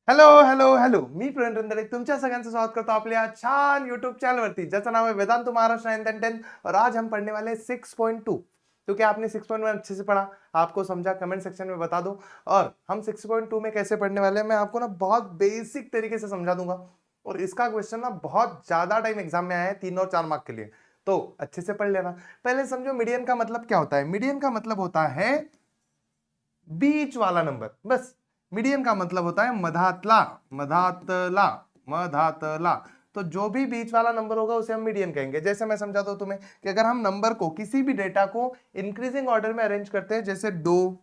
Hello hello hello, मी प्रवीण रंधळे तुमच्या सगळ्यांचं स्वागत करतो आपल्या छान यूट्यूब चैनल ज्याचं नाम है वेदांत महाराष्ट्र 9th and 10th। और आज हम पढ़ने वाले 6.2। तो क्या आपने 6.1 अच्छे से पढ़ा, आपको समझा? कमेंट सेक्शन में बता दो। और हम 6.2 में कैसे पढ़ने वाले हैं मैं आपको ना बहुत बेसिक तरीके से समझा दूंगा। और इसका क्वेश्चन ना बहुत ज्यादा टाइम एग्जाम में आया है, 3 और 4 मार्क के लिए, तो अच्छे से पढ़ लेना। पहले समझो मीडियन का मतलब क्या होता है। मीडियन का मतलब होता है बीच वाला नंबर, बस। मीडियन का मतलब होता है मधातला, मधातला, मधातला। तो जो भी बीच वाला नंबर होगा उसे हम मीडियन कहेंगे। जैसे मैं समझाता हूं तुम्हें कि अगर हम नंबर को, किसी भी डेटा को इंक्रीजिंग ऑर्डर में अरेंज करते हैं, जैसे 2,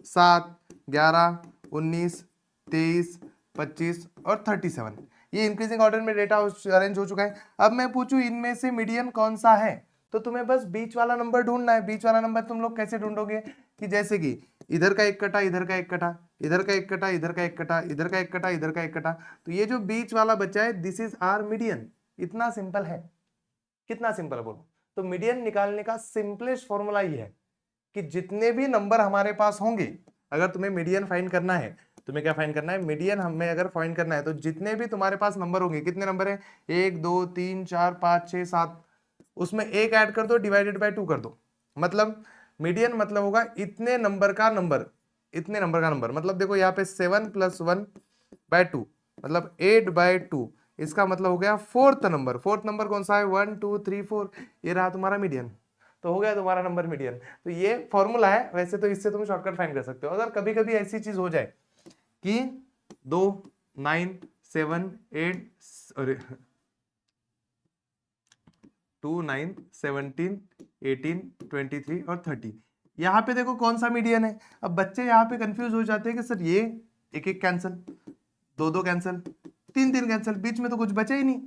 7, 11, 19, 23, 25 और 37, ये इंक्रीजिंग ऑर्डर में डेटा अरेंज हो चुका है। अब मैं पूछूं इनमें से मीडियन कौन सा है, तो तुम्हें बस बीच वाला नंबर ढूंढना है। बीच वाला नंबर तुम लोग कैसे ढूंढोगे कि जैसे कि इधर का एक कटा, इधर का एक कटा, इधर का एक कटा, इधर का एक कटा, इधर का एक कटा, इधर का एक कटा, तो ये जो बीच वाला बचा है दिस इज आर मीडियन। इतना सिंपल है। कितना सिंपल है बोलो? तो मीडियन निकालने का सिंपलेस्ट फॉर्मूला ये है कि जितने भी नंबर हमारे पास होंगे, अगर तुम्हें मीडियन फाइंड करना है, तुम्हें क्या फाइंड करना है? मीडियन हमें अगर फाइंड करना है तो जितने भी तुम्हारे पास नंबर होंगे, कितने नंबर है? 1 2 3 4 5 6 7, उसमें एक ऐड कर दो, डिवाइडेड बाय 2 कर दो। मतलब मीडियन मतलब होगा इतने नंबर का नंबर, इतने नंबर का नंबर। मतलब देखो यहाँ पे 7 + 1/2 मतलब 8/2। इसका मतलब हो गया फोर्थ नंबर। फोर्थ नंबर कौन सा है? 1 2 3 4, ये रहा तुम्हारा मीडियन। तो हो गया तुम्हारा नंबर मीडियन। तो ये फॉर्मूला है, वैसे तो इससे तुम शॉर्टकट फाइंड कर सकते हो। अगर कभी कभी ऐसी चीज हो जाए कि 2 9 7 8 2 9 17 18 23 और 30, यहाँ पे देखो कौन सा मीडियन है। अब बच्चे यहाँ पे कंफ्यूज हो जाते हैं कि सर ये एक एक कैंसिल, दो दो कैंसिल, तीन तीन कैंसिल, बीच में तो कुछ बचा ही नहीं।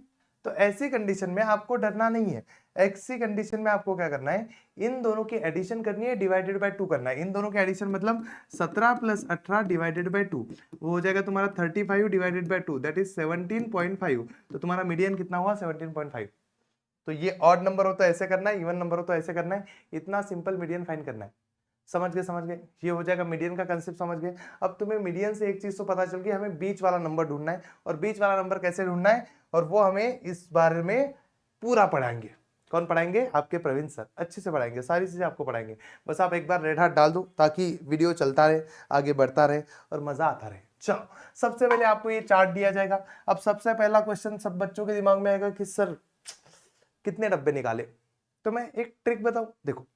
तो ऐसी कंडीशन में आपको डरना नहीं है। ऐसी कंडीशन में आपको क्या करना है? इन दोनों की एडिशन करनी है, डिवाइडेड बाय 2 करना है। इन दोनों के एडिशन मतलब 17 + 18 डिवाइडेड बाय 2, वो हो जाएगा तुम्हारा 35 डिवाइडेड बाय 2, दैट इज 17.5। तो तुम्हारा मीडियन कितना हुआ? 17.5। तो ये ऑड नंबर हो तो ऐसे करना है, इवन नंबर हो तो ऐसे करना है। इतना सिंपल मीडियन फाइंड करना है। समझ गए? समझ गए? ये हो जाएगा मीडियन का कंसेप्ट, समझ गए? अब तुम्हें मीडियन से एक चीज तो पता चल गई, हमें बीच वाला नंबर ढूंढना है। और बीच वाला नंबर कैसे ढूंढना है, और वो हमें इस बारे में पूरा पढ़ाएंगे। कौन पढ़ाएंगे? आपके प्रवीण सर अच्छे से पढ़ाएंगे, सारी चीजें आपको पढ़ाएंगे। बस आप एक बार रेड हार्ट डाल दो ताकि वीडियो चलता रहे, आगे बढ़ता रहे और मजा आता रहे। चलो, सबसे पहले आपको ये चार्ट दिया जाएगा। अब सबसे पहला क्वेश्चन सब बच्चों के दिमाग में आएगा कि सर कितने डब्बे निकाले। तो मैं एक ट्रिक बताऊं, देखो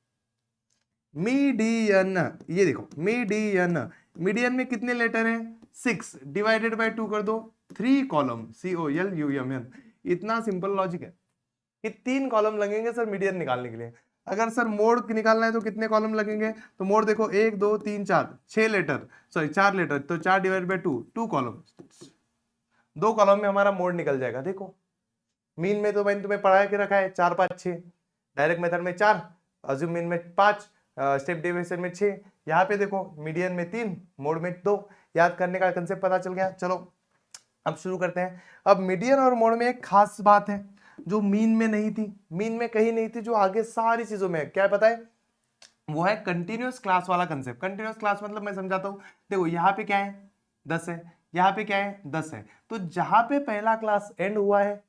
मीडियन, ये देखो मीडियन, मीडियन में कितने लेटर हैं? 6, डिवाइडेड बाय 2 कर दो, 3 कॉलम, COLUMN। इतना सिंपल लॉजिक है कि 3 कॉलम लगेंगे सर मीडियन निकालने के लिए। अगर सर मोड निकालना है तो कितने कॉलम लगेंगे? तो मोड देखो 1 2 3 4, 6 लेटर, सॉरी 4 लेटर, तो 4 डिवाइड बाय 2, 2 कॉलम, 2 कॉलम में हमारा मोड निकल जाएगा। देखो मीन में तो मैंने तुम्हें पढ़ा के रखा है 4 5 6, डायरेक्ट मेथड में 4, अज्यूम मीन में 5, स्टेप डेविएशन में 6। यहाँ पे देखो मीडियन में 3, मोड में 2। याद करने का कंसेप्ट पता चल गया। चलो अब शुरू करते हैं। अब मीडियन और मोड में एक खास बात है जो मीन में नहीं थी, मीन में कहीं नहीं थी, जो आगे सारी चीजों में है। क्या है पता है? वो है कंटिन्यूअस क्लास वाला कंसेप्ट। कंटिन्यूअस क्लास मतलब मैं समझाता हूं। देखो यहाँ पे क्या है? 10 है, यहाँ पे क्या है? 10 है। तो जहां पे पहला क्लास एंड हुआ है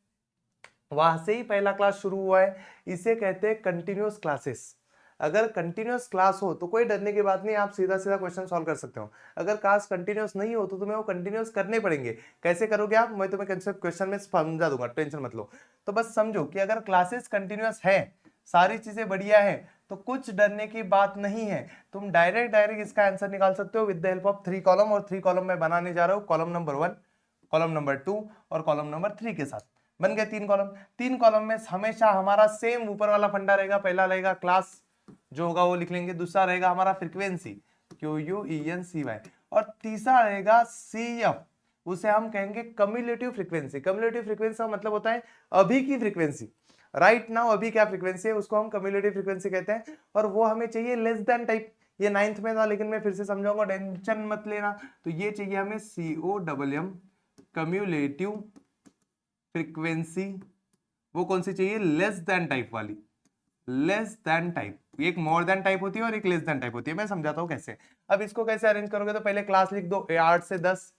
वहां से ही पहला क्लास शुरू हुआ है, इसे कहते हैं कंटिन्यूअस क्लासेस। अगर कंटिन्यूअस क्लास हो तो कोई डरने की बात नहीं, आप सीधा सीधा क्वेश्चन सॉल्व कर सकते हो। अगर क्लास कंटिन्यूअस नहीं हो तो तुम्हें वो कंटिन्यूअस करने पड़ेंगे। कैसे करोगे आप? मैं तुम्हें कंसेप्ट क्वेश्चन में समझा दूंगा, टेंशन मत लो। तो बस समझो कि अगर क्लासेस कंटिन्यूअस है, सारी चीजें बढ़िया है, तो कुछ डरने की बात नहीं है। तुम डायरेक्ट डायरेक्ट इसका आंसर निकाल सकते हो with the help of 3 column. और 3 कॉलम में बनाने जा रहा हूं, कॉलम नंबर 1, कॉलम नंबर 2 और कॉलम नंबर 3 के साथ। बन गए 3 कॉलम। 3 कॉलम में हमेशा हमारा सेम ऊपर वाला फंडा रहेगा। पहला रहेगा क्लास, जो होगा वो लिख लेंगे। दूसरा रहेगा हमारा फ्रीक्वेंसी, QUENCY। और तीसरा रहेगा CF, उसे हम कहेंगे कम्युलेटिव फ्रीक्वेंसी। कम्युलेटिव फ्रीक्वेंसी का मतलब होता है अभी की फ्रीक्वेंसी, राइट नाउ अभी क्या फ्रीक्वेंसी है उसको हम कम्युलेटिव फ्रीक्वेंसी कहते हैं। और वो हमें चाहिए लेस देन टाइप। ये 9th में था लेकिन मैं फिर से समझाऊंगा, टेंशन मत लेना। तो ये चाहिए हमें COMM, कम्युलेटिव फ्रीक्वेंसी। वो कौन सी चाहिए? लेस देन टाइप वाली। लेस देन टाइप, एक मोर देन टाइप होती है और एक लेस देन टाइप होती है। मैं समझाता हूं कैसे। अब इसको कैसे अरेंज करोगे, तो पहले क्लास लिख दो 8 से 10,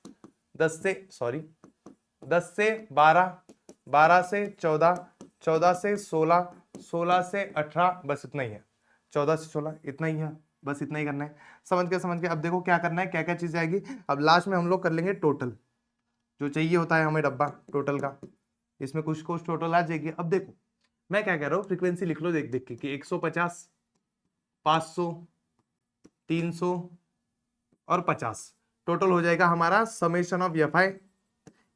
10 से 12, 12 से 14, 14 से 16, 16 से 18, बस इतना ही है। 14 से 16 इतना ही है, बस इतना ही करना है। समझ के अब देखो क्या करना है, क्या क्या चीज आएगी। अब लास्ट में हम लोग कर लेंगे टोटल, जो चाहिए होता है हमें डब्बा टोटल का, इसमें कुछ कुछ टोटल आ जाएगी। अब देखो मैं क्या कह रहा हूँ, फ्रीक्वेंसी लिख लो देख देख के कि 150, 500, 300 और 50 टोटल हो जाएगा हमारा समेशन ऑफ एफ आई।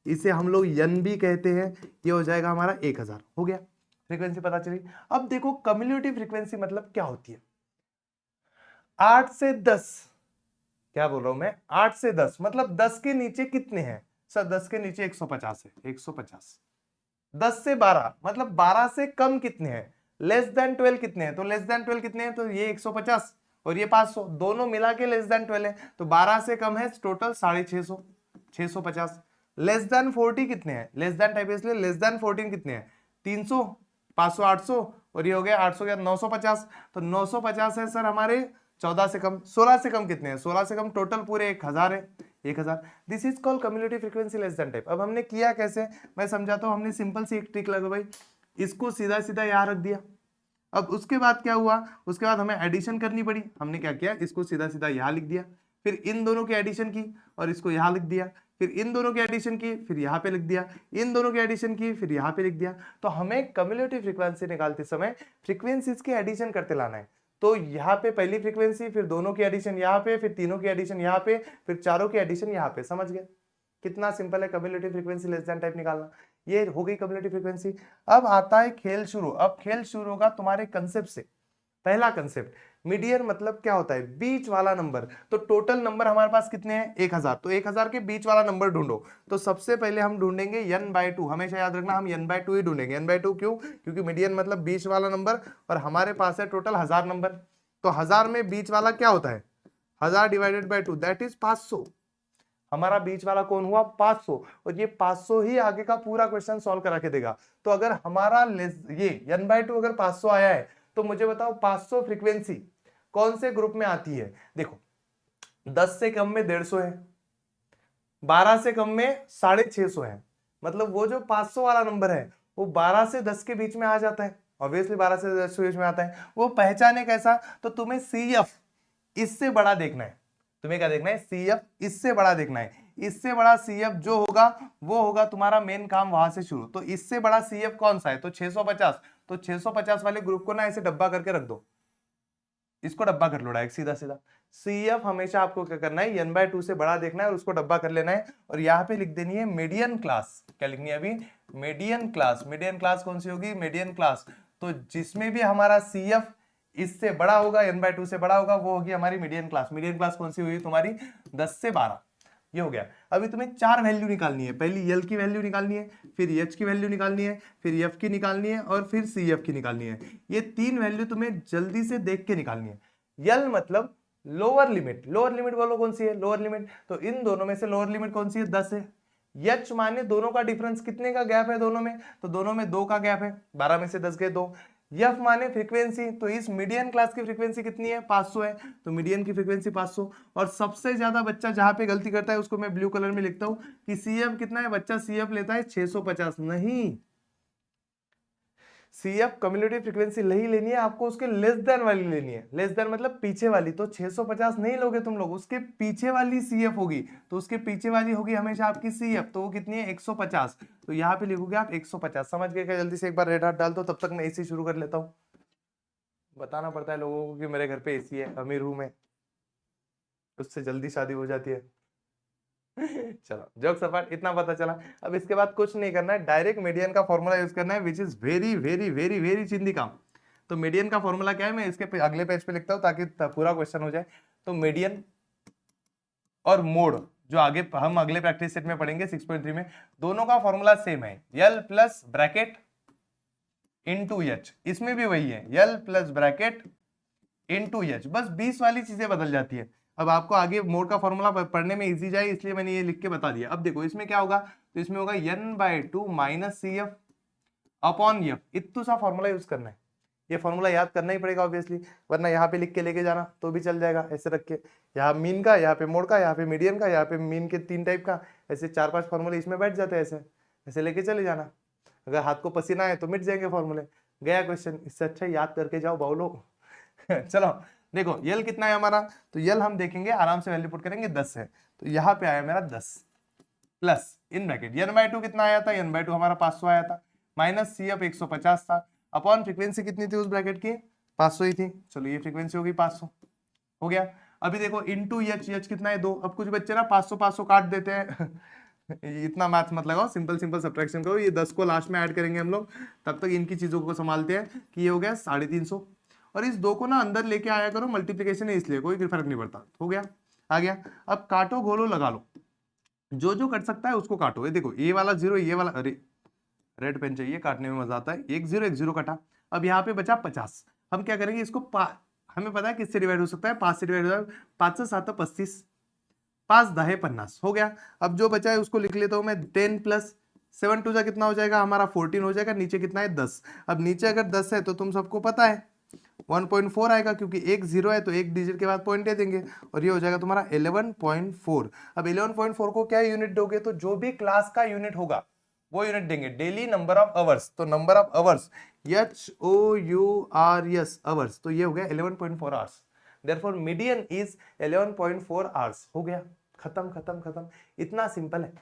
इसे हम लोग यन भी कहते हैं। ये हो जाएगा हमारा 1000। हो गया, फ्रीक्वेंसी पता चली। अब देखो कम्युलेटिव फ्रीक्वेंसी मतलब क्या होती है। 8 से 10, क्या बोल रहा हूं मैं, 8 से 10 मतलब 10 के नीचे कितने हैं सर, 10 के नीचे 150 है, 150। 10 से 12 मतलब 12 से कम कितने हैं, लेस देन 12 कितने हैं, तो लेस देन 12 कितने हैं, तो ये 150 और ये 500, दोनों मिला के लेस देन 12 है, तो 12 से कम है टोटल 650, 650। लेस देन 40 कितने हैं, लेस देन टाइप इसलिए लेस देन 14 कितने हैं, 300, 500, 800 और ये हो गया 800 गया 950, तो 950 है सर हमारे 14 से कम। 16 से कम कितने हैं, 16 से कम टोटल पूरे 1000 है, 1000। This is called cumulative frequency less than type. अब हमने किया कैसे, मैं समझाता हूं। हमने सिंपल सी एक ट्रिक लगा भाई, इसको सीधा सीधा यहां रख दिया। अब उसके बाद क्या हुआ, उसके बाद हमें एडिशन करनी पड़ी। हमने क्या किया, इसको सीधा सीधा यहां लिख दिया, फिर इन दोनों की एडिशन की और इसको यहां लिख दिया, फिर इन दोनों की एडिशन की फिर यहां पे लिख दिया, इन दोनों की एडिशन की फिर यहां पे लिख दिया। तो हमें कम्युलेटिव फ्रीक्वेंसी निकालते समय फ्रीक्वेंसीज की एडिशन करते लाना है। तो यहाँ पे पहली फ्रीक्वेंसी, फिर दोनों की एडिशन यहाँ पे, फिर तीनों की एडिशन यहाँ पे, फिर चारों की एडिशन यहाँ पे। समझ गए कितना सिंपल है cumulative frequency less than type निकालना। ये हो गई कम्युलेटिव फ्रीक्वेंसी। अब आता है खेल शुरू। अब खेल शुरू होगा तुम्हारे कंसेप्ट से। पहला कंसेप्ट, मीडियन मतलब क्या होता है, बीच वाला नंबर। तो टोटल नंबर हमारे पास कितने हैं, 1000, तो 1000 के बीच वाला नंबर ढूंढो। तो सबसे पहले हम ढूंढेंगे n/2। हमेशा याद रखना हम n/2 ही ढूंढेंगे। n/2 क्यों, क्योंकि मीडियन मतलब बीच वाला नंबर और हमारे पास है टोटल 1000 नंबर। तो 1000 में बीच वाला क्या होता है, 1000 डिवाइडेड बाय 2 दैट इज 500। हमारा बीच वाला कौन हुआ, 500। और ये 500 ही आगे का पूरा क्वेश्चन सॉल्व करा के देगा। तो अगर हमारा ये n/2 अगर 500 आया है, तो मुझे बताओ 500 फ्रीक्वेंसी कौन से ग्रुप में आती है। देखो 10 से कम में 150 है, 12 से कम में 650 है, मतलब वो जो 500 वाला नंबर है वो 12 से 10 के बीच में आ जाता है। ऑब्वियसली 12 से 10 के बीच में आता है। वो पहचाने कैसा, तो तुम्हें CF इससे बड़ा देखना है। तुम्हें क्या देखना है, CF इससे बड़ा देखना है। इससे बड़ा CF जो होगा वो होगा तुम्हारा मेन काम वहां से शुरू। तो इससे बड़ा CF कौन सा है, तो 650। तो 650 वाले ग्रुप को ना ऐसे डब्बा करके रख दो, इसको डब्बा कर लो डायरेक्ट सीधा सीधा। CF हमेशा आपको क्या करना है, n/2 से बड़ा देखना है और उसको डब्बा कर लेना है। और यहाँ पे लिख देनी है मीडियन क्लास। क्या लिखनी है अभी, मीडियन क्लास। मीडियन क्लास कौन सी होगी, मीडियन क्लास। तो जिसमें भी हमारा CF इससे बड़ा होगा, n/2 से बड़ा होगा, वो होगी हमारी मीडियन क्लास। मीडियन क्लास कौन सी हुई तुम्हारी, 10 से 12। ये हो गया। अभी तुम्हें 4 वैल्यू निकालनी है। पहली L की वैल्यू निकालनी है, फिर H की वैल्यू निकालनी है, फिर F की निकालनी है और फिर CF की निकालनी है। ये 3 वैल्यू तुम्हें जल्दी से देख के निकालनी है। L मतलब लोअर लिमिट। लोअर लिमिट बोलो कौन सी है, लोअर लिमिट। तो इन दोनों में से लोअर लिमिट कौन सी है, 10 है। H माने दोनों का डिफरेंस, कितने का गैप है दोनों में, तो दोनों में 2 का गैप है, 12 में से 10 गए 2। F माने फ्रीक्वेंसी, तो इस मीडियन क्लास की फ्रीक्वेंसी कितनी है, 500 है, तो मीडियन की फ्रीक्वेंसी 500। और सबसे ज्यादा बच्चा जहां पे गलती करता है उसको मैं ब्लू कलर में लिखता हूं कि CF कितना है, बच्चा CF लेता है 650। नहीं, CF कम्युलेटिव फ्रीक्वेंसी नहीं लेनी है आपको, उसके लेस देन वाली लेनी है। लेस देन मतलब पीछे वाली। तो 650 नहीं लोगे तुम लोग, उसके पीछे वाली CF होगी। तो उसके पीछे वाली होगी हमेशा आपकी CF, तो वो कितनी है, 150। तो यहाँ पे लिखोगे आप 150। समझ गए क्या, जल्दी से एक बार रेड हार्ट डाल दो, तब तक मैं AC शुरू कर लेता हूँ। बताना पड़ता है लोगों को कि मेरे घर पे AC है, अमीर हूं मैं, उससे जल्दी शादी हो जाती है। चलो जोक सपाट, इतना पता चला। अब इसके बाद कुछ नहीं करना है, डायरेक्ट मीडियन का फॉर्मूला यूज करना है, which is very very very very चिंदी काम। तो मीडियन का फॉर्मूला क्या है, मैं इसके अगले पेज पे लिखता हूं ताकि पूरा क्वेश्चन हो जाए। तो मीडियन और मोड जो आगे हम अगले प्रैक्टिस सेट में पढ़ेंगे 6.3 में, दोनों का फॉर्मूला सेम है, L plus bracket into H। इसमें भी वही है, L plus bracket into H, बस 20 वाली चीजें बदल जाती है। अब आपको आगे मोड का फॉर्मूला पढ़ने में इजी जाए इसलिए मैंने ये लिख के बता दिया। अब देखो इसमें क्या होगा, तो इसमें होगा n/2 minus CF upon F। इतना सा फॉर्मूला यूज करना है। ये फॉर्मूला याद करना ही पड़ेगा ऑब्वियसली, वरना यहाँ पे लिख के लेके जाना तो भी चल जाएगा। ऐसे रख के यहाँ मीन का, यहाँ पे मोड का, यहाँ पे मीडियन का, यहाँ पे मीन के 3 टाइप का, ऐसे 4-5 फॉर्मूले इसमें बैठ जाते हैं, ऐसे ऐसे लेके चले जाना। अगर हाथ को पसीना है तो मिट जाएंगे फॉर्मूले, गया क्वेश्चन। इससे अच्छा याद करके जाओ बाउलो। चलो देखो यल कितना है हमारा, तो यल हम देखेंगे आराम से, वैल्यू पुट करेंगे 10 है, तो यहाँ पे आया मेरा 10 प्लस इन ब्रैकेट n/2 कितना आया था, n/2 हमारा 500 आया था, माइनस सी अब 150 था, अपॉन फ्रीक्वेंसी कितनी थी उस ब्रैकेट की, 500 ही थी। चलो ये फ्रीक्वेंसी हो गई 500, हो गया। अभी देखो इनटू एच कितना है 2। अब कुछ बच्चे ना 500 500 काट देते हैं। इतना मैथ मत लगाओ, सिंपल सिंपल सब्ट्रैक्शन करो। ये 10 को लास्ट में ऐड करेंगे हम लोग, तब तक इनकी चीजों को संभालते हैं कि ये हो गया 350, और इस 2 को ना अंदर लेके आया करो, मल्टीप्लीकेशन है इसलिए कोई फर्क नहीं पड़ता। हो गया, आ गया। अब काटो घोलो लगा लो, जो जो कट सकता है उसको काटो। ये देखो ये वाला 0, ये वाला, अरे रेड पेन चाहिए, काटने में मजा आता है। 1 0 कटा, अब यहाँ पे बचा 50। हम क्या करेंगे इसको, हमें पता है किससे डिवाइड हो सकता है, 5 से डिवाइड हो जाएगा। 5 से 7 35, 5 10 50, हो गया। अब जो बचा है उसको लिख लेता हूं मैं, 10 प्लस 7 2 कितना हो जाएगा हमारा, 14 हो जाएगा। नीचे कितना है 10। अब नीचे अगर 10 है तो तुम सबको पता है 1.4 आएगा, क्योंकि एक 0 है तो एक डिजिट के बाद पॉइंट दे देंगे, और ये हो जाएगा तुम्हारा 11.4। अब 11.4 को क्या यूनिट दोगे, तो जो भी क्लास का यूनिट होगा वो यूनिट देंगे। डेली नंबर ऑफ आवर्स, तो number of hours HOURS hours, तो ये हो गया 11.4 hours. Therefore median is 11.4 hours. हो गया, खत्म खत्म खत्म, इतना सिंपल है।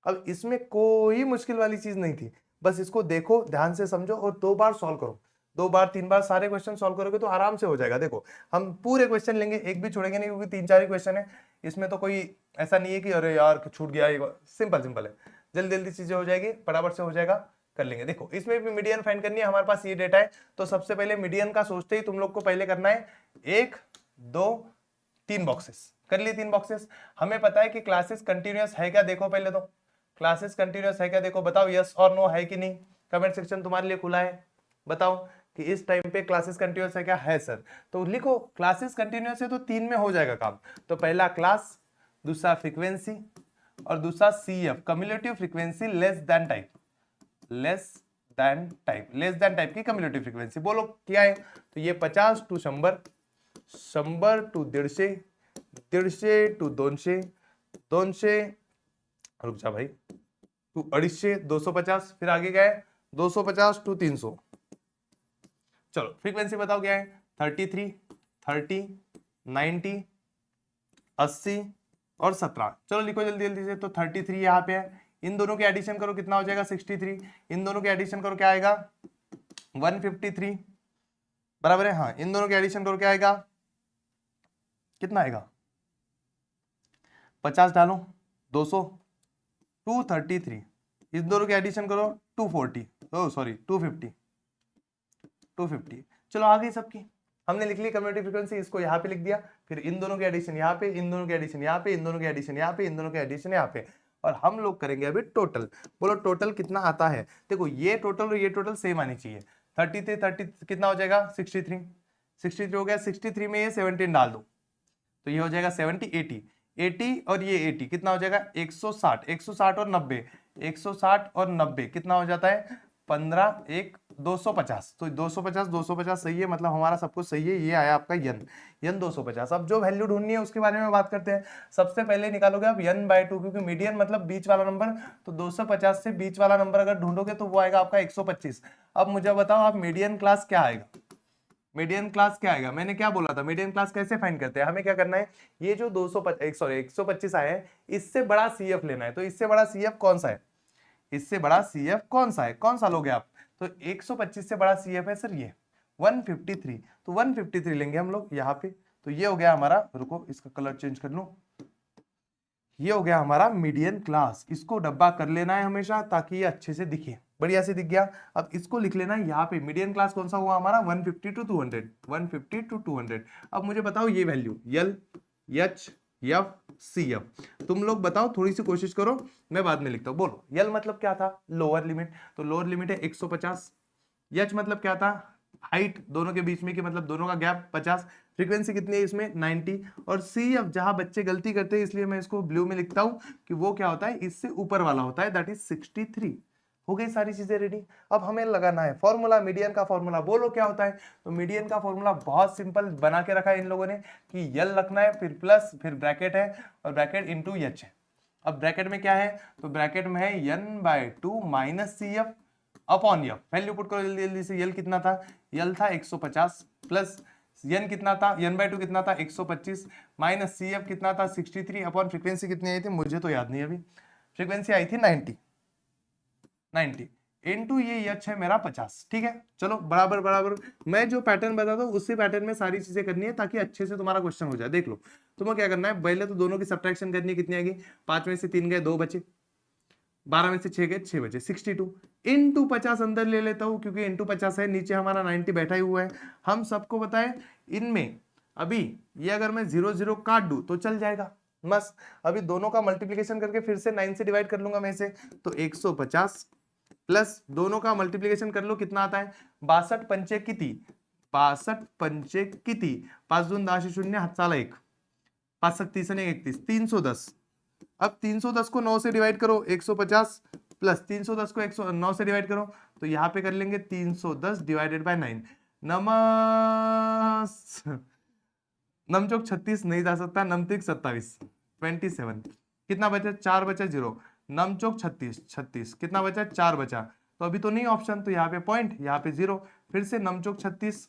अब इसमें कोई मुश्किल वाली चीज नहीं थी, बस इसको देखो, ध्यान से समझो और 2 बार सॉल्व करो। 2 बार 3 बार सारे क्वेश्चन सॉल्व करोगे तो आराम से हो जाएगा। देखो हम पूरे क्वेश्चन लेंगे, एक भी छोड़ेंगे नहीं, क्योंकि 3-4 ही क्वेश्चन है। इसमें तो कोई ऐसा नहीं है कि अरे यार छूट गया, सिंपल सिंपल है, जल्दी जल्दी चीजें हो जाएगी, फटाफट से हो जाएगा, कर लेंगे। देखो इसमें भी मीडियन फाइंड करनी है, हमारे पास ये डेटा है, तो सबसे पहले मीडियन का सोचते ही तुम लोग को पहले करना है 1 2 3 बॉक्सेस। कर लिए 3 बॉक्सेस। हमें पता है कि क्लासेस कंटिन्यूअस है क्या, देखो पहले तो क्लासेस कंटिन्यूअस है क्या, देखो बताओ यस और नो है कि नहीं। कमेंट सेक्शन तुम्हारे लिए खुला है, बताओ कि इस टाइम पे क्लासेस कंटिन्यूअस है क्या, है सर, तो लिखो क्लासेस कंटिन्यूअस है तो 3 में हो जाएगा काम। तो पहला क्लास, दूसरा फ्रीक्वेंसी, और दूसरा CF cumulative frequency less than type, less than type, less than type की कम्युलेटिव फ्रीक्वेंसी। बोलो क्या है, तो ये 50 to 100, 100 to 150, 150 to 200, 200 रुक जा भाई, टू 250, 250, फिर आगे क्या है 250 to 300। चलो फ्रीक्वेंसी बताओ क्या है, 33, 30, 90, 80 और 17। चलो लिखो जल्दी जल्दी से। तो 33 यहाँ पे है, इन दोनों के एडिशन करो कितना हो जाएगा 63, इन दोनों के एडिशन करो क्या आएगा 153, बराबर है। हाँ इन दोनों के एडिशन करो क्या आएगा, कितना आएगा 50 डालो 200, 233, इस दोनों के एडिशन करो 240, ओ सॉरी 250, 250। चलो आ गई सबकी, हमने लिख ली कम्युलेटिव फ्रीक्वेंसी, इसको यहाँ पे लिख दिया, फिर इन दोनों के एडिशन यहाँ पे, इन दोनों के एडिशन यहाँ पे, इन दोनों के एडिशन यहाँ पे, इन दोनों के एडिशन यहाँ पे, और हम लोग करेंगे अभी टोटल। बोलो टोटल कितना आता है। देखो ये टोटल और ये टोटल सेम आनी चाहिए। 30 कितना हो जाएगा 63, 63 हो गया, 63 में ये 17 डाल दो तो ये हो जाएगा 70, 80, 80 और ये 80 कितना हो जाएगा 160, 160 और 90, 160 और 90 कितना हो जाता है 15, 1 250। तो 250 250 सही है, मतलब हमारा सब कुछ सही है। ये आया आपका यन 250। अब जो वैल्यू ढूंढनी है उसके बारे में बात करते हैं। सबसे पहले निकालोगे आप n/2, क्योंकि मीडियन मतलब बीच वाला नंबर, तो 250 से बीच वाला नंबर अगर ढूंढोगे तो वो आएगा आपका 125। अब मुझे बताओ आप मीडियन क्लास क्या आएगा, मीडियन क्लास क्या आएगा। मैंने क्या बोला था, मीडियन क्लास कैसे फाइंड करते हैं, हमें क्या करना है, ये जो 125 आया है इससे बड़ा CF लेना है। तो इससे बड़ा CF कौन सा है, इससे बड़ा CF कौन सा है, कौन सा लोगे आप। तो 125 से बड़ा CF है सर ये 153, तो 153 लेंगे हम लोग यहाँ पे। तो ये हो गया हमारा, रुको इसका कलर चेंज कर लूं, ये हो गया हमारा मीडियन क्लास। इसको डब्बा कर लेना है हमेशा ताकि ये अच्छे से दिखे, बढ़िया से दिख गया। अब इसको लिख लेना है यहाँ पे, मीडियन क्लास कौन सा हुआ हमारा 150 to 200, 150 to 200। अब मुझे बताओ ये value L H F CF, तुम लोग बताओ, थोड़ी सी कोशिश करो, मैं बाद में लिखता हूँ। बोलो L मतलब क्या था, लोअर लिमिट, तो लोअर लिमिट है 150। H मतलब क्या था, हाइट दोनों के बीच में की, मतलब दोनों का गैप 50। फ्रीक्वेंसी कितनी है इसमें 90। और CF जहां बच्चे गलती करते हैं इसलिए मैं इसको ब्लू में लिखता हूं कि वो क्या होता है, इससे ऊपर वाला होता है, दैट इज 63। हो गई सारी चीजें रेडी। अब हमें लगाना है फॉर्मूला, मीडियन का फॉर्मूला। बोलो क्या होता है, तो मीडियन का फॉर्मूला बहुत सिंपल बना के रखा है इन लोगों ने कि यल रखना है, फिर प्लस, फिर ब्रैकेट है और ब्रैकेट इनटू एच है। अब ब्रैकेट में क्या है, तो ब्रैकेट में है n/2 minus C F upon F. Value put करो जल्दी जल्दी से। यल कितना था, यल था 150 प्लस n कितना था, n/2 कितना था 125 माइनस सी एफ कितना था 63 अपॉन फ्रीक्वेंसी कितनी आई थी मुझे तो याद नहीं अभी, फ्रीक्वेंसी आई थी 90 इनटू ये एच है मेरा 50। ठीक है, चलो बराबर बराबर। मैं जो पैटर्न बताता हूँ उसी पैटर्न में सारी चीजें करनी है ताकि अच्छे से तुम्हारा क्वेश्चन हो जाए। देख लो तुम्हें क्या करना है, पहले तो दोनों की सब्ट्रैक्शन करनी है, कितनी आएगी, 5 में से 3 गए 2 बचे, 12 में से 6 गए 6 बचे, 62 इनटू 50 अंदर ले लेता हूं क्योंकि इनटू 50 है, नीचे हमारा 90 बैठा ही हुआ है। हम सबको बताएं इनमें अभी ये अगर मैं 0 0 काट दूं तो चल जाएगा बस। अभी दोनों का मल्टीप्लीकेशन करके फिर से 9 से डिवाइड कर लूंगा मैं इसे, तो 150 प्लस दोनों का मल्टीप्लीकेशन कर लो कितना आता है, 62 पंचे किती, 62 पंचे किती, 5 2 10 0 हात चाला 1, 5 7 30 31 310। अब 310 को 9 से डिवाइड करो 150 प्लस 310 को 9 से डिवाइड करो, तो यहां पे कर लेंगे 310 डिवाइडेड बाय 9। नम चौक 36 नहीं जा सकता, नमतिक 27 27 कितना बचा, 4 बचा 0, नम चौक 36 36 कितना बचा 4 बचा, तो अभी तो नहीं ऑप्शन, तो यहाँ पे पॉइंट यहाँ पे 0, फिर से नम चौक 36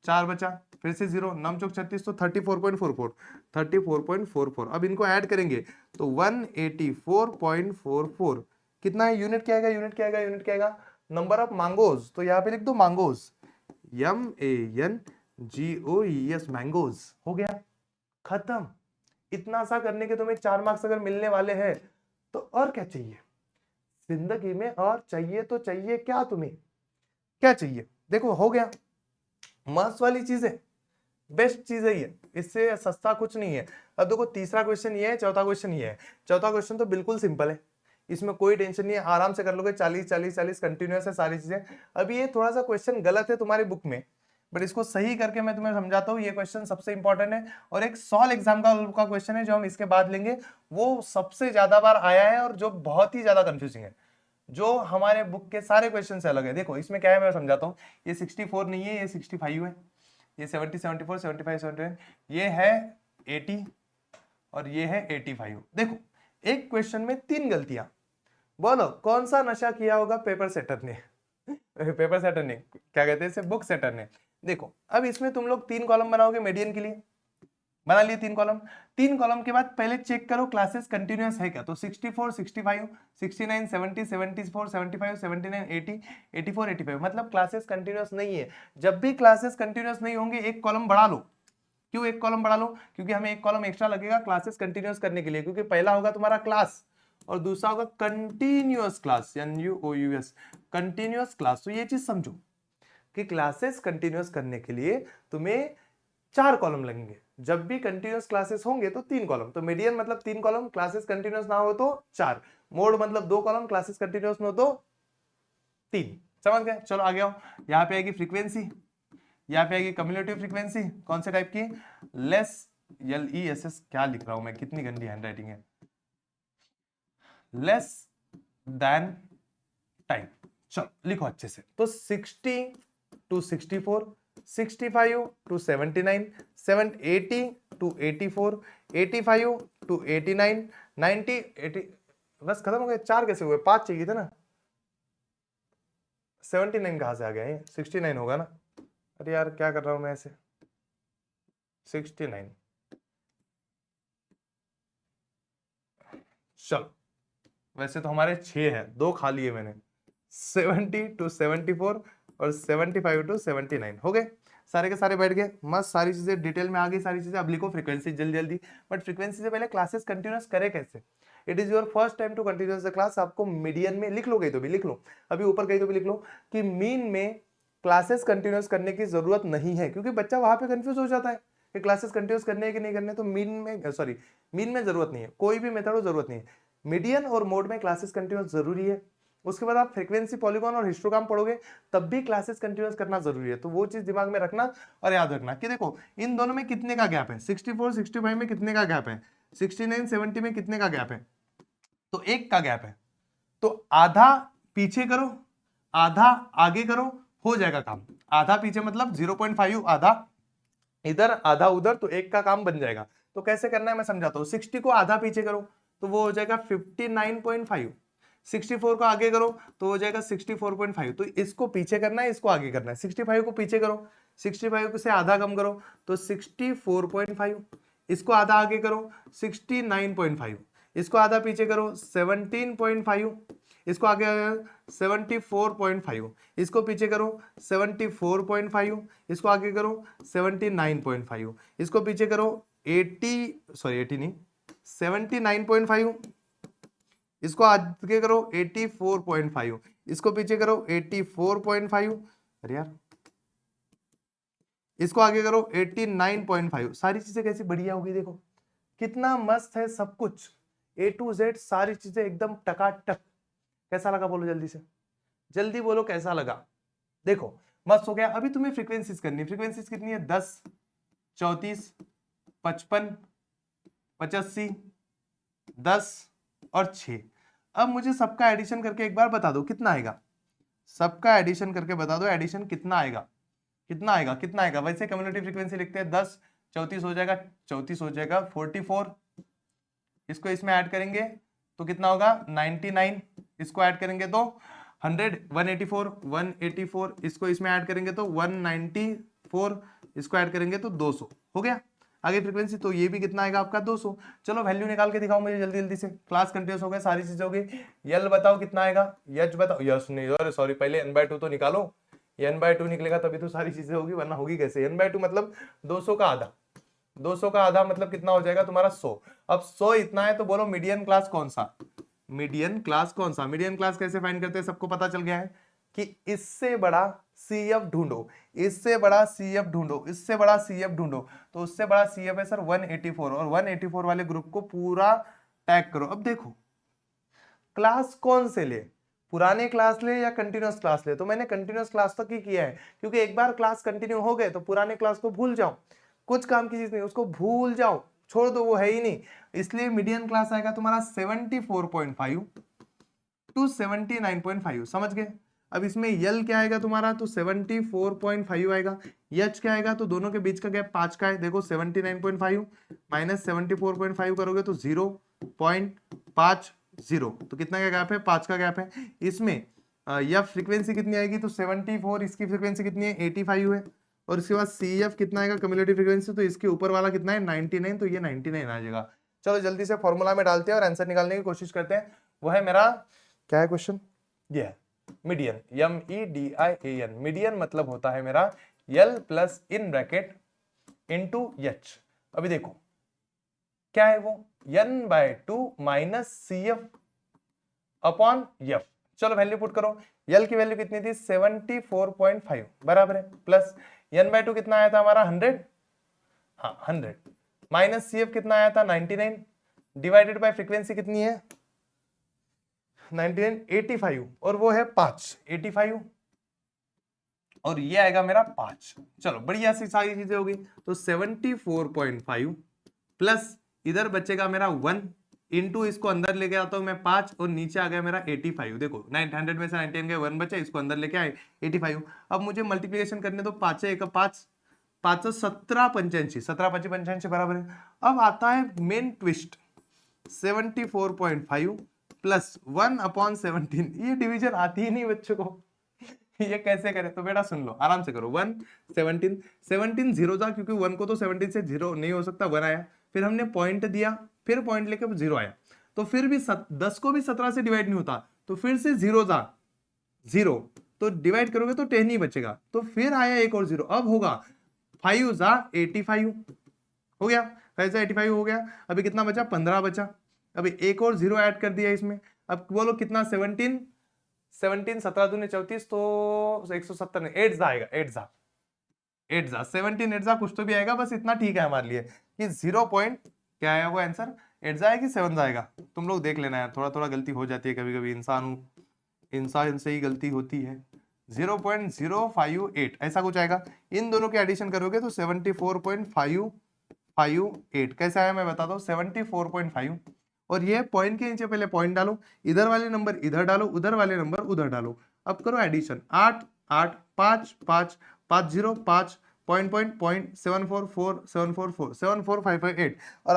4 बचा, फिर से 0, नम चौक 36 तो 34.44 34.44। अब इनको ऐड करेंगे तो 184.44 कितना है, यूनिट क्या आएगा, यूनिट क्या आएगा, यूनिट क्या आएगा, नंबर ऑफ मैंगोज। तो यहाँ पे लिख दो मैंगोज, MANGOES मैंगोज। हो गया खत्म। इतना सा करने के तुम्हें 4 मार्क्स अगर मिलने वाले हैं तो और क्या चाहिए जिंदगी में, और चाहिए तो चाहिए क्या, तुम्हें क्या चाहिए। देखो हो गया, मस्त वाली चीज है, बेस्ट चीज है ये, इससे सस्ता कुछ नहीं है। अब देखो तीसरा क्वेश्चन ये है, चौथा क्वेश्चन ये है। चौथा क्वेश्चन तो बिल्कुल सिंपल है, इसमें कोई टेंशन नहीं है, आराम से कर लोगे, 40 40 40 कंटिन्यूअस है सारी चीजें। अभी ये थोड़ा सा क्वेश्चन गलत है तुम्हारी बुक में, बट इसको सही करके मैं तुम्हें समझाता हूँ। ये क्वेश्चन सबसे इंपॉर्टेंट है और एक सॉल्व एग्जाम का क्वेश्चन है जो हम इसके बाद लेंगे, वो सबसे ज्यादा बार आया है और जो बहुत ही ज्यादा कंफ्यूजिंग है, जो हमारे बुक के सारे क्वेश्चन से अलग है। देखो इसमें क्या है मैं समझाता हूँ, ये 64 नहीं है, ये 65 है, ये 70 74 75 79, ये है 80 और ये है 85। देखो एक क्वेश्चन में 3 गलतियां, बोलो कौन सा नशा किया होगा पेपर सेटर ने पेपर सेटर ने, क्या कहते हैं इसे, बुक सेटर ने। देखो अब इसमें तुम लोग 3 कॉलम बनाओगे मीडियन के लिए, बना लिए 3 कॉलम। 3 कॉलम के बाद पहले चेक करो क्लासेस कंटिन्यूअस है क्या, तो 64 65 69 70 74 75 79 80 84 85 मतलब क्लासेस कंटिन्यूअस नहीं है। जब भी क्लासेस कंटिन्यूअस नहीं होंगे एक कॉलम बढ़ा लो। क्यों एक कॉलम बढ़ा लो, क्योंकि हमें एक कॉलम एक्स्ट्रा लगेगा क्लासेस कंटिन्यूअस करने के लिए, क्योंकि पहला होगा तुम्हारा क्लास और दूसरा होगा continuous class, NUOUS continuous class. तो ये चीज समझो कि क्लासेस कंटिन्यूअस करने के लिए तुम्हें 4 कॉलम लगेंगे। जब भी कंटिन्यूअस क्लासेस होंगे तो 3 कॉलम, तो मीडियन मतलब 3 कॉलम, क्लासेस कंटिन्यूअस ना हो तो 4, मोड मतलब 2 कॉलम, क्लासेस कंटिन्यूअस ना हो तो 3। समझ गए, चलो आगे आओ। यहाँ पे आएगी फ्रीक्वेंसी, यहाँ पे आएगी कम्युलेटिव फ्रीक्वेंसी, कौन से टाइप की, लेस LESS, क्या लिख रहा हूं मैं, कितनी गंदी हैंडराइटिंग है, लेस देन टाइम। चलो लिखो अच्छे से, तो 60 to 64, 65 to 79, 80 to 84, 85 to 89, 90 80, बस खत्म हो गए। 4 कैसे हुए, 5 चाहिए थे ना, 79 कहां से आ गया, 69 होगा ना, अरे यार क्या कर रहा हूं मैं ऐसे, 69। चलो वैसे तो हमारे 6 है, 2 खा लिए मैंने, 70 to 74 और 75 to 79 हो गए, सारे के सारे बैठ गए मस्त, सारी चीजें डिटेल में आ गई सारी चीजें। अब लिखो फ्रीक्वेंसी जल्दी जल्दी, बट फ्रीक्वेंसी से पहले क्लासेस कंटिन्यूअस करे कैसे। It is your first time to continuous the class, आपको मीडियन में लिख लो, गई तो भी लिख लो, अभी ऊपर गई तो भी लिख लो कि मीन में क्लासेस कंटिन्यूअस करने की जरूरत नहीं है, क्योंकि बच्चा वहां पे कंफ्यूज हो जाता है कि क्लासेस कंटिन्यूअस करने है कि नहीं करने। तो मीन में जरूरत नहीं है, कोई भी मेथड हो जरूरत नहीं है, मीडियन और मोड में क्लासेस कंटिन्यूअस जरूरी है। उसके बाद आप फ्रीक्वेंसी, पॉलीगॉन और हिस्टोग्राम पढ़ोगे तब भी क्लासेस कंटिन्यूअस करना जरूरी है। तो वो चीज दिमाग में रखना और याद रखना कि देखो इन दोनों में कितने का गैप है, 64 65 में कितने का गैप है, 69 70 में कितने का गैप है, तो 1 का गैप है। तो आधा पीछे करो आधा आगे करो, हो जाएगा काम। आधा पीछे मतलब 0.5, आधा इधर आधा उधर, तो 1 का काम बन जाएगा। तो कैसे करना है मैं समझाता हूं। 60 को आधा पीछे करो तो वो हो जाएगा 59.5। 64 को आगे करो तो हो जाएगा 64.5। तो इसको पीछे करना है, इसको आगे करना है। 65 को पीछे करो, 65 को से आधा कम करो तो 64.5। इसको आधा आगे करो 69.5। इसको आधा पीछे करो 17.5। इसको आगे 74.5। इसको पीछे करो 74.5। इसको आगे करो 79.5। इसको पीछे करो 80 नहीं 79.5। इसको आगे करो 84.5। इसको पीछे करो 84.5। अरे यार, इसको आगे करो 89.5। सारी चीजें कैसी बढ़िया होगी, देखो कितना मस्त है सब कुछ, A to Z सारी चीजें एकदम टकाटक। कैसा लगा बोलो जल्दी से, जल्दी बोलो कैसा लगा। देखो मस्त हो गया। अभी तुम्हें फ्रीक्वेंसीज करनी है। फ्रीक्वेंसीज कितनी है? 10, 34, 55, 85, 10 और 6। अब मुझे सबका एडिशन करके एक बार बता दो कितना आएगा। सबका एडिशन करके बता दो, एडिशन कितना आएगा, कितना आएगा, कितना आएगा। वैसे कम्युनिटी फ्रीक्वेंसी लिखते हैं 10, 34 हो जाएगा, 34 हो जाएगा 44। इसको इसमें ऐड करेंगे तो कितना होगा 99। इसको ऐड करेंगे तो 100, 184, 184। इसको इसमें ऐड करेंगे तो 194। इसको ऐड करेंगे तो 200 हो गया आगे फ्रीक्वेंसी। तो ये भी कितना आएगा आपका 200। चलो वैल्यू निकाल के दिखाओ मुझे जल्दी जल्दी से। क्लास कंटिन्यूस हो गया, सारी चीजें हो गई। यल बताओ कितना आएगा, यच बताओ, यस नहीं अरे सॉरी, पहले n/2 तो निकालो। n/2 निकलेगा तभी तो सारी चीजें होगी, वरना होगी कैसे। n/2 मतलब 200 का आधा। 200 का आधा मतलब कितना हो जाएगा तुम्हारा 100। अब 100 इतना है तो बोलो मीडियन क्लास कौन सा, मीडियन क्लास कौन सा। मीडियन क्लास कैसे फाइंड करते हैं, सबको पता चल गया है कि इससे बड़ा CF ढूंढो, इससे बड़ा CF ढूंढो, इससे बड़ा CF ढूंढो। तो उससे बड़ा CF है सर 184, और 184 वाले ग्रुप को पूरा टैग करो। अब देखो क्लास कौन से ले, पुराने क्लास ले या कंटिन्यूअस क्लास ले। तो मैंने कंटिन्यूअस क्लास तक ही किया है, क्योंकि एक बार क्लास कंटिन्यू हो गए तो पुराने क्लास को भूल जाओ, कुछ काम की चीज नहीं, उसको भूल जाओ, छोड़ दो, वो है ही नहीं। इसलिए मीडियन क्लास आएगा तुम्हारा 74.5 टू 79.5। समझ गए। अब इसमें यल क्या आएगा तुम्हारा, तो 74.5 आएगा। यच क्या आएगा, तो दोनों के बीच का गैप 5 का है। देखो 79.5 माइनस 74.5 करोगे तो 0.50। तो कितना का गैप है, 5 का गैप है। इसमें यह फ्रीक्वेंसी कितनी आएगी, तो 74। इसकी फ्रीक्वेंसी कितनी है, 85 है। और इसके बाद CF कितना आएगा क्यूमुलेटिव फ्रीक्वेंसी, तो इसके ऊपर वाला कितना है 99, तो ये 99 आ जाएगा। चलो जल्दी से फॉर्मूला में डालते हैं और आंसर निकालने की कोशिश करते हैं। वो है मेरा क्या है क्वेश्चन, ये है मीडियन, MEDIAN। मीडियन मतलब होता है मेरा L plus in bracket into H. अभी देखो क्या है वो, n/2 minus CF upon F। चलो वैल्यू पुट करो। L की वैल्यू कितनी थी 74.5 बराबर है, प्लस n/2 कितना आया था हमारा 100, हाँ 100, माइनस CF कितना आया था 99, डिवाइडेड बाय फ्रीक्वेंसी कितनी है 99, 85, और वो है 5, 85, और ये आएगा मेरा 5। चलो बढ़िया सी सारी चीजें होगी। तो 74.5 प्लस इधर बचेगा मेरा 1 इंटू, इसको अंदर लेके आता हूं मैं 5, और नीचे आ गया मेरा 85। देखो 900 में से 99 गए, 1 बचा, इसको अंदर लेके आए 85। अब मुझे मल्टीप्लिकेशन करने दो, 5 1 5, 5 17 85, 17 25 85 बराबर है। अब आता है मेन ट्विस्ट, 74.5 प्लस 1/17। ये डिवीजन आती ही नहीं बच्चों को, ये कैसे करें। तो बेटा सुन लो, आराम से करो। 1 17 17 जीरो था, क्योंकि 1 को तो 17 से जीरो नहीं हो सकता, 1 आया। फिर हमने पॉइंट दिया, फिर पॉइंट लेके 0 आया। तो फिर भी 10 को भी 17 से डिवाइड नहीं होता, तो फिर से 0 था, 0 तो डिवाइड करोगे तो 10 ही बचेगा। तो फिर आया एक और 0, अब होगा 5 जा 85 हो गया, कैसे 85 हो गया। अभी कितना बचा, 15 बचा। अभी एक और 0 ऐड कर दिया इसमें। अब बोलो कितना, 17 17 दूनी 34, तो 170 8 जा आएगा, 8 जा 17 8 जा कुछ तो भी आएगा, बस इतना ठीक है हमारे लिए कि 0 पॉइंट क्या आया वो आंसर, 8 जाएगा कि 7 जाएगा। तुम लोग देख लेना यार, थोड़ा थोड़ा गलती हो जाती है कभी कभी, इंसान से ही गलती होती है। 0.058 ऐसा कुछ आएगा। इन दोनों के एडिशन करोगे तो 74.558 कैसे आया मैं बताता हूँ। 74.5, और ये पॉइंट के नीचे पहले पॉइंट डालो, इधर वाले नंबर इधर डालो, उधर वाले नंबर उधर डालो। अब करो एडिशन, 8 8 5 5 5 0 5 पॉइंट पॉइंट पॉइंट 744 744 74558, और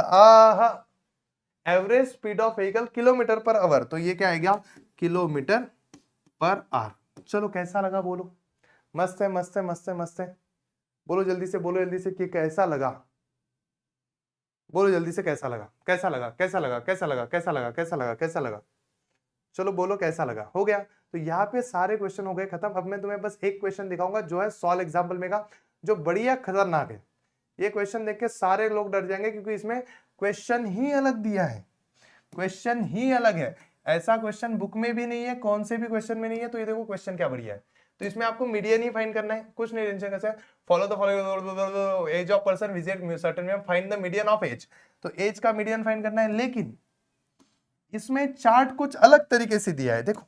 average speed of vehicle kilometre per hour, तो ये क्या आएगा किलोमीटर पर आवर। चलो कैसा लगा बोलो, मस्त है मस्त है मस्त है मस्त है, बोलो जल्दी से, बोलो जल्दी से कि कैसा लगा, बोलो जल्दी से कैसा लगा, कैसा लगा, कैसा लगा, कैसा लगा, कैसा लगा, कैसा लगा, कैसा लगा, चलो बोलो कैसा लगा। हो गया, तो यहाँ पे सारे क्वेश्चन हो गए खत्म। अब मैं तुम्हें बस एक क्वेश्चन दिखाऊंगा जो है सॉल्व एग्जाम्पल में का, जो बढ़िया खतरनाक है। ये क्वेश्चन देख के सारे लोग डर जाएंगे क्योंकि इसमें क्वेश्चन ही अलग दिया है, क्वेश्चन ही अलग है। ऐसा क्वेश्चन बुक में भी नहीं है, कौन से भी क्वेश्चन में नहीं है। तो ये देखो क्वेश्चन क्या बढ़िया है। तो इसमें आपको मीडियन ही फाइंड करना है, कुछ नहीं टेंशन। कैसे follow the follow age of person visit certain में find the median of age, तो एज का मीडियन फाइंड करना है। लेकिन इसमें चार्ट कुछ अलग तरीके से दिया है। देखो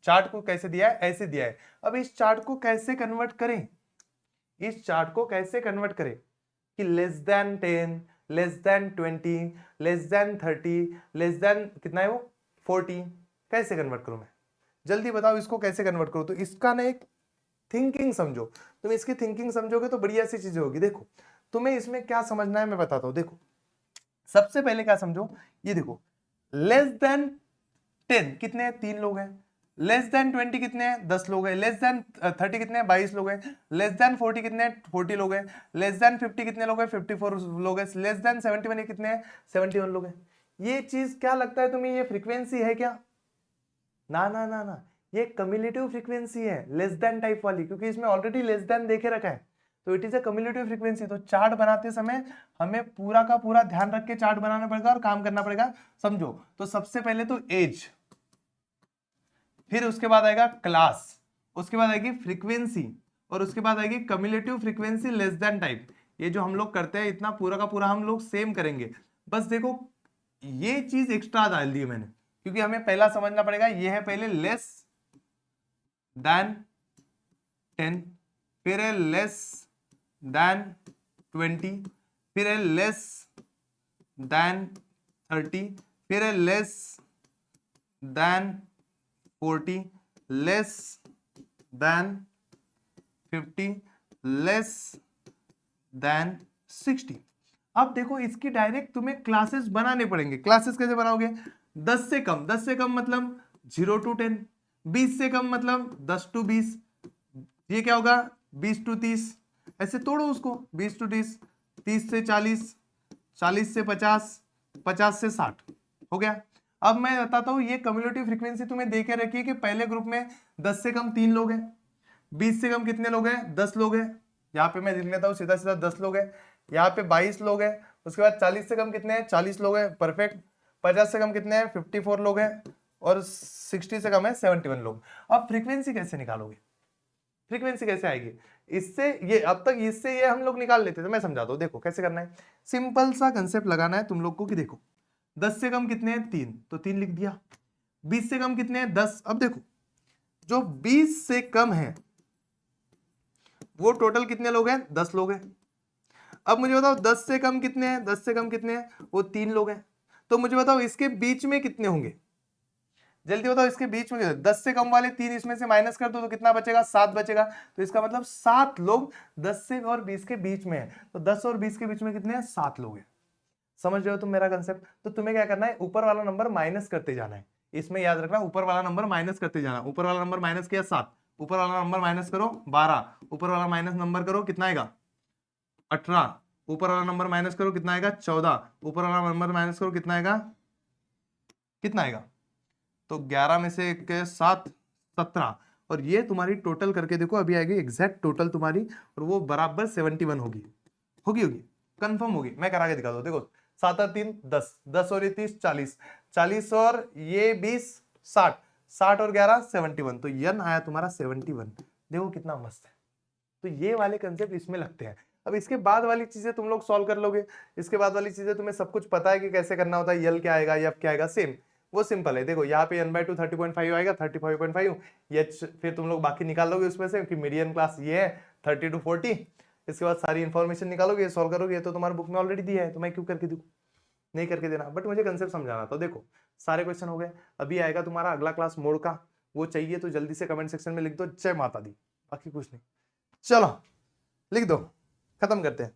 चार्ट को कैसे दिया है, ऐसे दिया है। अब इस चार्ट को कैसे कन्वर्ट करें, इस चार्ट को कैसे कन्वर्ट करें कि less than 10, less than 20, less than 30, less than कितना है वो 40, कैसे कन्वर्ट करूं मैं, जल्दी बताओ इसको कैसे कन्वर्ट करूं। तो इसका ना एक थिंकिंग समझो, तुम इसकी थिंकिंग समझोगे तो बढ़िया सी चीजें होगी। देखो तुम्हें इसमें क्या समझना है मैं बताता हूं। देखो सबसे पहले क्या समझो, ये देखो लेस देन 10 कितने हैं, 3 लोग हैं। लेस देन 20 कितने हैं, 10 लोग हैं। लेस देन 30 कितने हैं, 22 लोग हैं। लेस देन 40 कितने हैं, 40 लोग हैं। लेस देन 50 कितने लोग हैं, 54 लोग हैं। लेस देन 71 कितने हैं, 71 लोग हैं। ये चीज क्या लगता है तुम्हें, ये फ्रीक्वेंसी है क्या? ना ना ना ना, ये कम्युलेटिव फ्रीक्वेंसी है, लेस देन टाइप वाली, क्योंकि इसमें ऑलरेडी लेस देन देखे रखा है। तो it is a cumulative frequency. तो चार्ट बनाते समय हमें पूरा का पूरा ध्यान रख के चार्ट बनाना पड़ेगा और काम करना पड़ेगा। समझो, तो सबसे पहले तो एज, फिर उसके बाद आएगा क्लास, उसके बाद आएगी फ्रीक्वेंसी, और उसके बाद आएगी cumulative frequency less than type. ये जो हम लोग करते हैं इतना पूरा का पूरा हम लोग सेम करेंगे। बस देखो ये चीज एक्स्ट्रा डाल दी मैंने, क्योंकि हमें पहला समझना पड़ेगा। ये है पहले लेस देन 10, फिर है लेस देन 20, फिर है लेस देन 30, फिर है less than 40, less than 50, less than 60। अब देखो इसकी डायरेक्ट तुम्हें क्लासेस बनाने पड़ेंगे। क्लासेस कैसे बनाओगे, 10 से कम, 10 से कम मतलब 0 to 10, 20 से कम मतलब 10 to 20, ये क्या होगा 20 to 30, ऐसे तोड़ो उसको, 20 to 30, 30 से 40, 40 से 50, 50 से 60, हो गया। अब मैं बताता हूं, ये कम्युलेटिव फ्रीक्वेंसी तुम्हें देखे रखिए कि पहले ग्रुप में 10 से कम 3 लोग हैं, 20 से कम कितने लोग हैं, 10 लोग हैं। यहाँ पे मैं लिख लेता हूँ सीधा सीधा 10 लोग हैं। यहाँ पे 22 लोग हैं। उसके बाद 40 से कम कितने हैं, 40 लोग हैं, परफेक्ट। 50 से कम कितने हैं, 54 लोग हैं, और 60 से कम है 71 लोग। अब फ्रीक्वेंसी कैसे निकालोगे, फ्रीक्वेंसी कैसे आएगी, इससे ये अब तक इससे ये हम लोग निकाल लेते थे। मैं समझाता हूँ, देखो कैसे करना है। सिंपल सा कंसेप्ट लगाना है तुम लोग को कि देखो 10 से कम कितने हैं, 3, तो 3 लिख दिया। 20 से कम कितने हैं, 10। अब देखो जो 20 से कम है वो टोटल कितने लोग हैं, 10 लोग हैं। अब मुझे बताओ 10 से कम कितने हैं, 10 से कम कितने हैं, वो 3 लोग हैं। तो मुझे बताओ इसके बीच में कितने होंगे, जल्दी बताओ इसके बीच में। 10 से कम वाले 3 इसमें से माइनस कर दो तो कितना बचेगा, 7 बचेगा। तो इसका मतलब 7 लोग 10 से और 20 के बीच में है। तो 10 और 20 के बीच में कितने हैं, 7 लोग हैं। समझ रहे हो तुम मेरा कंसेप्ट? तो तुम्हें क्या करना है, ऊपर वाला नंबर माइनस करते जाना है। इसमें याद रखना, ऊपर वाला नंबर माइनस करते जाना। ऊपर वाला नंबर माइनस किया 7, ऊपर वाला नंबर माइनस करो 12, ऊपर वाला माइनस नंबर करो कितना आएगा 18, ऊपर वाला नंबर माइनस करो कितना आएगा 14, ऊपर वाला नंबर माइनस करो कितना आएगा, कितना आएगा, तो 11 में से 7, 17, और ये तुम्हारी टोटल करके देखो अभी आएगी एग्जैक्ट टोटल तुम्हारी, और वो बराबर 71 होगी, होगी होगी कंफर्म होगी। मैं करा के दिखा दो, देखो 7 और 3 10, 10 और ये 30 40, 40 और ये 20 60, 60 और 11 71, तो यन आया तुम्हारा 71। देखो कितना मस्त है। तो ये वाले कंसेप्ट इसमें लगते हैं। अब इसके बाद वाली चीजें तुम लोग सॉल्व कर लोगे। इसके बाद वाली चीजें तुम्हें सब कुछ पता है कि कैसे करना होता है, यल क्या आएगा, यफ क्या आएगा, सेम वो सिंपल है। देखो यहाँ पे n/2 30.5 आएगा, 35.5 एच, फिर तुम लोग बाकी निकाल लोगे उसमें से कि मीडियन क्लास ये है 30 to 40। इसके बाद सारी इन्फॉर्मेशन निकालोगे, सॉल्व करोगे। ये तो तुम्हारे बुक में ऑलरेडी दिया है, तो मैं क्यों करके दूं, नहीं करके देना, बट मुझे कंसेप्ट समझाना। तो देखो सारे क्वेश्चन हो गए। अभी आएगा तुम्हारा अगला क्लास मोड का, वो चाहिए तो जल्दी से कमेंट सेक्शन में लिख दो जय माता दी, बाकी कुछ नहीं। चलो लिख दो, खत्म करते हैं।